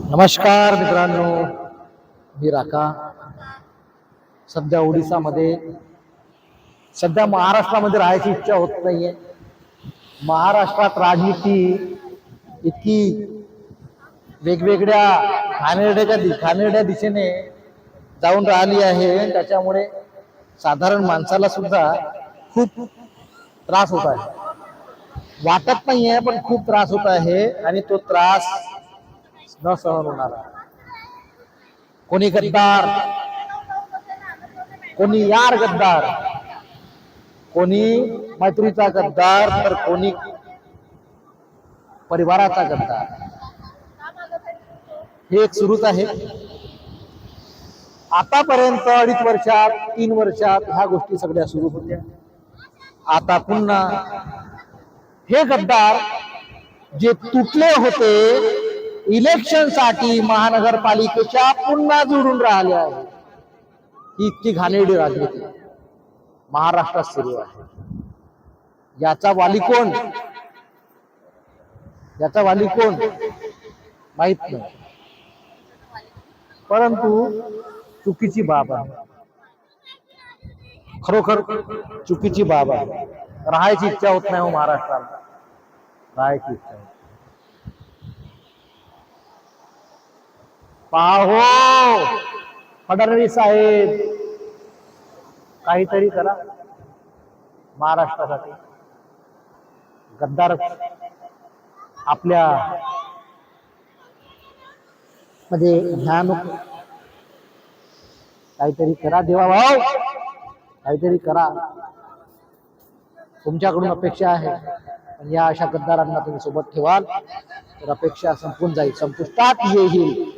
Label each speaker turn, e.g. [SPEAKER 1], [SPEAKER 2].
[SPEAKER 1] नमस्कार मित्रांनो, मी राका. सध्या ओडिसामध्ये, सध्या महाराष्ट्रामध्ये राहायची इच्छा होत नाहीये. महाराष्ट्रात राजनीती इतकी वेगवेगळ्या घाणेरड्या दिशेने जाऊन राहिली आहे, त्याच्यामुळे साधारण माणसाला सुद्धा खूप त्रास होत आहे. वाटत नाहीये पण खूप त्रास होत आहे आणि तो त्रास न सहन होणार. कोणी गद्दार, कोणी यार गद्दार, कोणी मैत्रीचा गद्दार, तर कोणी परिवाराचा गद्दार. हे एक सुरूच आहे. आतापर्यंत 2.5 वर्षात 3 वर्षात ह्या गोष्टी सगळ्या सुरू होत्या. आता पुन्हा हे गद्दार जे तुटले होते इलेक्शन साठी महानगरपालिकेच्या पुन्हा जोडून राहिले आहे. इतकी घाणेरडी राजनीती महाराष्ट्रात सुरू आहे. याचा वाली कोण, याचा वाली कोण माहित नाही, परंतु चुकीची बाब आहे. खरोखर चुकीची बाब आहे. राहायची इच्छा होत नाही हो महाराष्ट्राला, राहायची इच्छा होत. पाहो फडणवीस साहेब, काहीतरी करा महाराष्ट्रासाठी. गद्दार आपल्या मध्ये ह्या नको, काहीतरी करा देवा भाऊ, काहीतरी करा. तुमच्याकडून अपेक्षा आहे, पण या अशा गद्दारांना तुम्ही सोबत ठेवाल तर अपेक्षा संपून जाईल, संपुष्टात येईल.